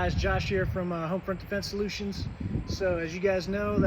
guys, Josh here from Homefront Defense Solutions. So as you guys know,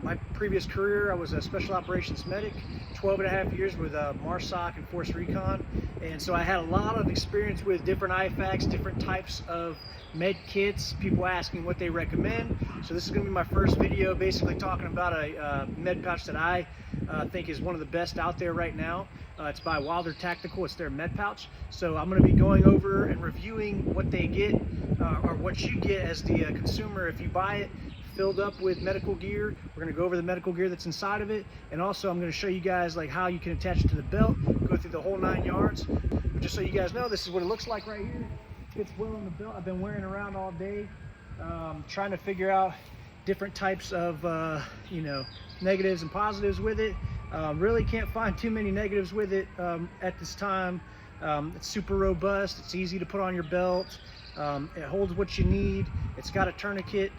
my previous career, I was a special operations medic, 12 and a half years with MARSOC and Force Recon. And so I had a lot of experience with different IFAKs, different types of med kits, people asking what they recommend. So this is going to be my first video basically talking about a med pouch that I think is one of the best out there right now. It's by Wilder Tactical. It's their med pouch. So I'm going to be going over and reviewing what they get or what you get as the consumer if you buy it filled up with medical gear. We're going to go over the medical gear that's inside of it, and also I'm going to show you guys like how you can attach it to the belt, go through the whole 9 yards. But just so you guys know, this is what it looks like right here. Fits well in the belt. I've been wearing it around all day, trying to figure out different types of negatives and positives with it. Really can't find too many negatives with it at this time. It's super robust. It's easy to put on your belt. It holds what you need. It's got a tourniquet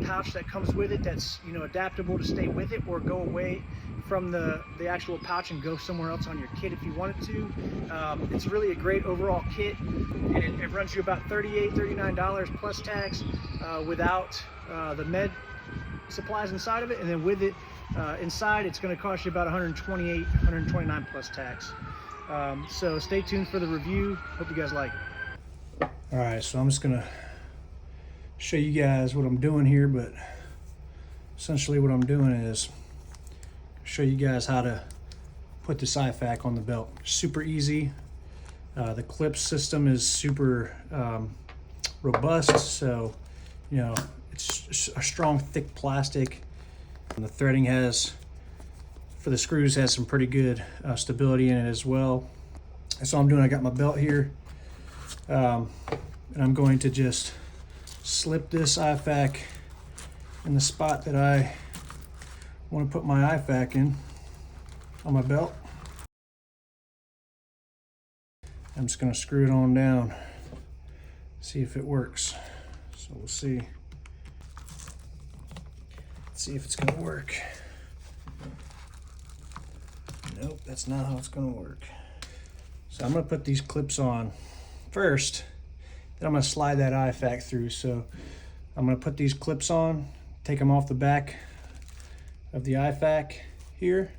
pouch that comes with it that's adaptable to stay with it or go away from the actual pouch and go somewhere else on your kit if you wanted to. It's really a great overall kit, and it runs you about $39 plus tax without the med supplies inside of it, and then with it inside it's going to cost you about $129 plus tax. So stay tuned for the review. Hope you guys like it. All right, so I'm just gonna show you guys what I'm doing here, but essentially what I'm doing is show you guys how to put this IFAK on the belt. Super easy. The clip system is super robust, so it's a strong thick plastic, and the threading for the screws has some pretty good stability in it as well. That's all I'm doing. I got my belt here, and I'm going to just slip this IFAK in the spot that I want to put my IFAK in on my belt. I'm just going to screw it on down, see if it works. So we'll see. Let's see if it's going to work. Nope, that's not how it's going to work. So I'm going to put these clips on first, then I'm going to slide that IFAK through. So I'm going to put these clips on, take them off the back of the IFAK here,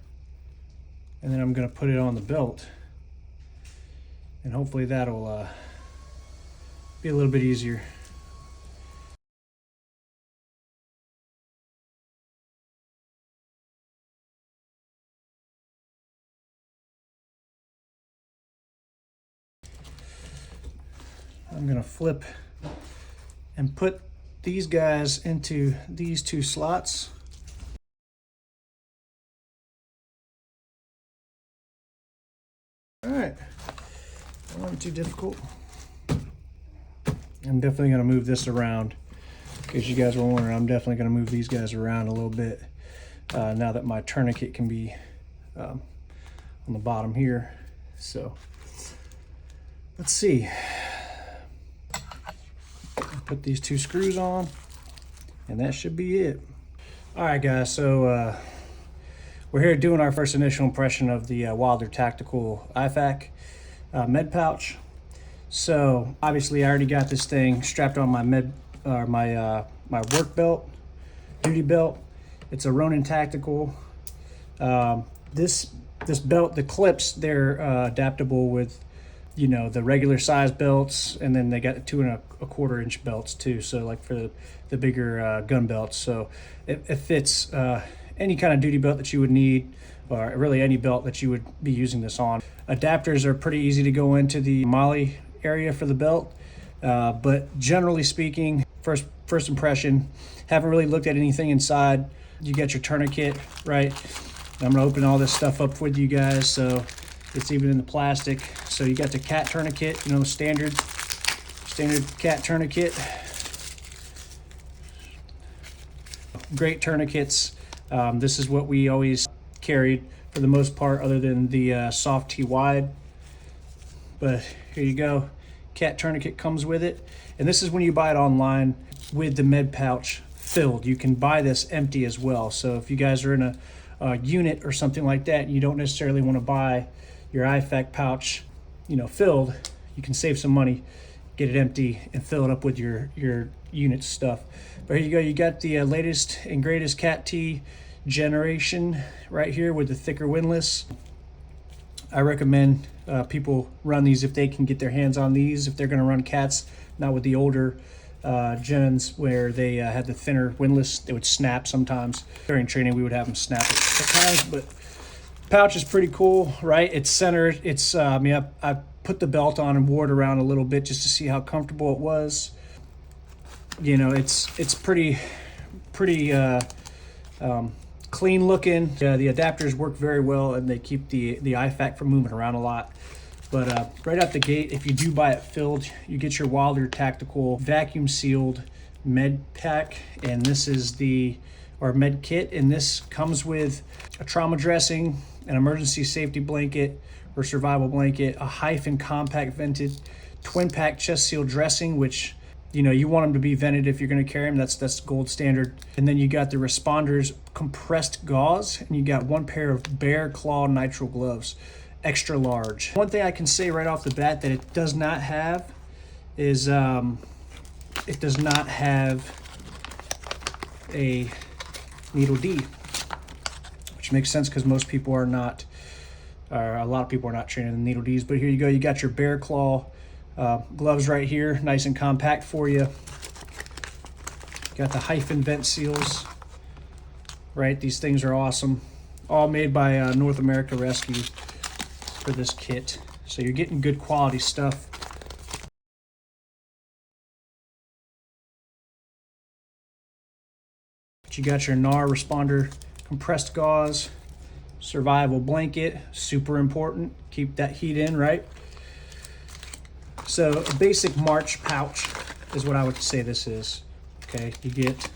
and then I'm going to put it on the belt, and hopefully that'll be a little bit easier. I'm gonna flip and put these guys into these two slots. All right, that wasn't too difficult. I'm definitely gonna move this around. In case you guys were wondering, I'm definitely gonna move these guys around a little bit now that my tourniquet can be on the bottom here. So let's see. Put these two screws on, and that should be it. All right, guys, so we're here doing our first initial impression of the Wilder Tactical IFAK med pouch. So obviously I already got this thing strapped on my my work belt, duty belt. It's a Ronin Tactical. This belt, the clips, they're adaptable with the regular size belts, and then they got 2 1/4 inch belts too, so like for the bigger gun belts. So it fits any kind of duty belt that you would need, or really any belt that you would be using this on. Adapters are pretty easy to go into the MOLLE area for the belt, but generally speaking, first impression, haven't really looked at anything inside. You get your tourniquet, right? I'm gonna open all this stuff up with you guys, so it's even in the plastic. So you got the cat tourniquet, standard cat tourniquet. Great tourniquets. This is what we always carried for the most part, other than the soft T wide. But here you go. Cat tourniquet comes with it. And this is when you buy it online with the med pouch filled. You can buy this empty as well. So if you guys are in a unit or something like that, and you don't necessarily want to buy your IFAK pouch filled, you can save some money. get it empty and fill it up with your unit stuff. But here you go, you got the latest and greatest Cat T generation right here with the thicker windlass. I recommend people run these if they can get their hands on these, if they're going to run cats, not with the older gens where they had the thinner windlass. They would snap sometimes. During training, we would have them snap at times, but pouch is pretty cool, right? It's centered. It's, I mean, I put the belt on and wore it around a little bit just to see how comfortable it was. You know, it's pretty clean looking. The adapters work very well, and they keep the IFAK from moving around a lot. But right out the gate, if you do buy it filled, you get your Wilder Tactical vacuum sealed med pack, and this is or med kit, and this comes with a trauma dressing, an emergency safety blanket or survival blanket, a Hyphen compact vented twin pack chest seal dressing, which, you know, you want them to be vented if you're going to carry them. That's gold standard. And then you got the Responders compressed gauze, and you got one pair of Bear Claw nitrile gloves, extra large. One thing I can say right off the bat that it does not have is it does not have a needle D, which makes sense because most people are not, or a lot of people are not training in needle Ds. But here you go, you got your Bear Claw gloves right here, nice and compact for you. Got the Hyphen vent seals, right? These things are awesome. All made by North America Rescue for this kit. So you're getting good quality stuff. But you got your NAR Responder compressed gauze, survival blanket, super important. Keep that heat in, right? So a basic March pouch is what I would say this is. Okay, you get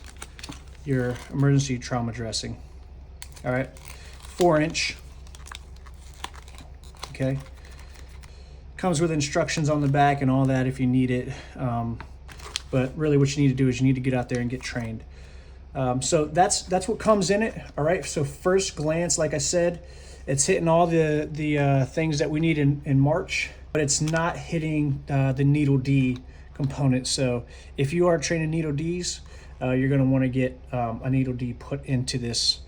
your emergency trauma dressing. All right, 4-inch. Okay, comes with instructions on the back and all that if you need it. But really what you need to do is you need to get out there and get trained. So that's what comes in it. All right, so first glance, like I said, it's hitting all the things that we need in March, but it's not hitting the needle D component. So if you are training needle Ds, you're going to want to get a needle D put into this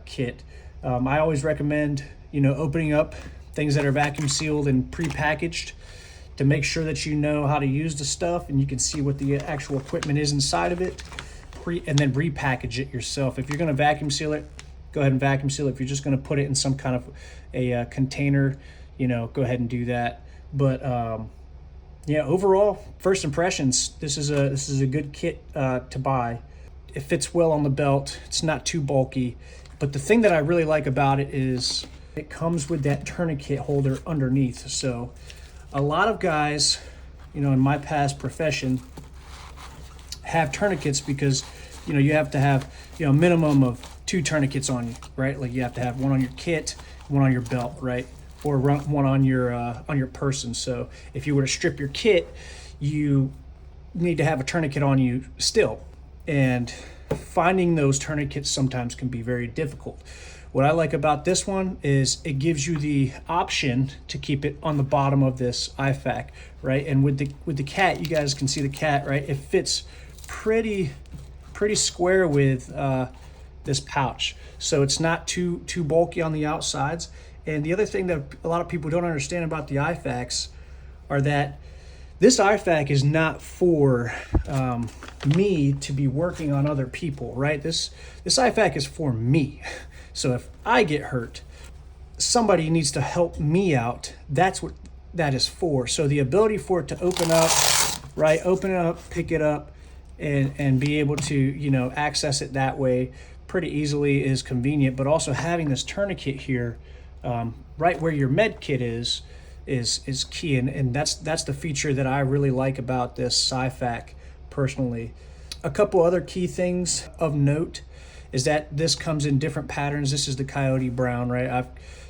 kit. I always recommend, you know, opening up things that are vacuum sealed and pre-packaged to make sure that you know how to use the stuff and you can see what the actual equipment is inside of it, and then repackage it yourself. If you're going to vacuum seal it, go ahead and vacuum seal it. If you're just going to put it in some kind of a container, you know, go ahead and do that. But yeah, overall, first impressions, this is a good kit to buy. It fits well on the belt. It's not too bulky. But the thing that I really like about it is it comes with that tourniquet holder underneath. So a lot of guys, you know, in my past profession have tourniquets because, you know, you have to have, you know, a minimum of 2 tourniquets on you, right? Like you have to have one on your kit, one on your belt, right? Or one on your person. So if you were to strip your kit, you need to have a tourniquet on you still. And finding those tourniquets sometimes can be very difficult. What I like about this one is it gives you the option to keep it on the bottom of this IFAK, right? And with the cat, you guys can see the cat, right? It fits pretty square with this pouch, so it's not too bulky on the outsides. And the other thing that a lot of people don't understand about the IFAKs are that this IFAK is not for me to be working on other people, right? This IFAK is for me. So if I get hurt, somebody needs to help me out. That's what that is for. So the ability for it to open up, right? Open it up, pick it up, and be able to, you know, access it that way pretty easily is convenient. But also having this tourniquet here, right where your med kit is key, and that's the feature that I really like about this IFAK personally. A couple other key things of note is that this comes in different patterns. This is the Coyote Brown, right?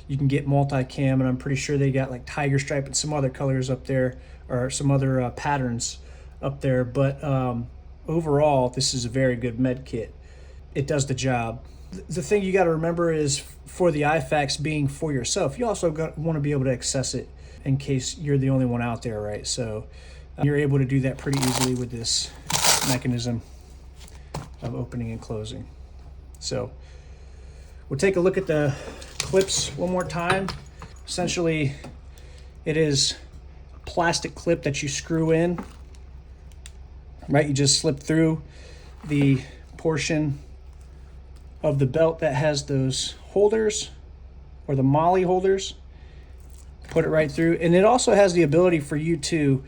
You can get multicam, and I'm pretty sure they got like tiger stripe and some other colors up there, or some other patterns up there. But overall, this is a very good med kit. It does the job. The thing you got to remember is for the IFAKs being for yourself, you also want to be able to access it in case you're the only one out there, right? So You're able to do that pretty easily with this mechanism of opening and closing. So we'll take a look at the clips one more time. Essentially, it is a plastic clip that you screw in, right? You just slip through the portion of the belt that has those holders, or the MOLLE holders, put it right through. And it also has the ability for you to,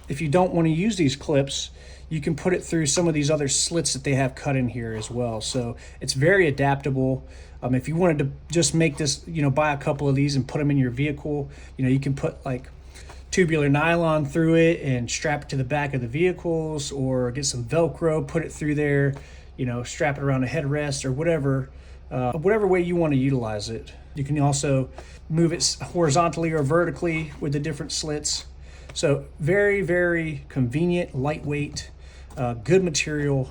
if you don't want to use these clips, you can put it through some of these other slits that they have cut in here as well. So it's very adaptable. If you wanted to just make this, buy a couple of these and put them in your vehicle, you can put like tubular nylon through it and strap it to the back of the vehicles, or get some Velcro, put it through there, strap it around a headrest, or whatever way you want to utilize it. You can also move it horizontally or vertically with the different slits. So very, very convenient, lightweight, good material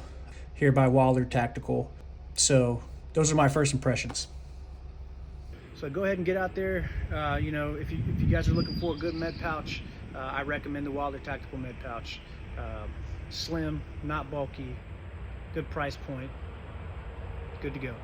here by Wilder Tactical. So those are my first impressions. So go ahead and get out there. If you guys are looking for a good med pouch, I recommend the Wilder Tactical med pouch. Slim, not bulky, good price point, good to go.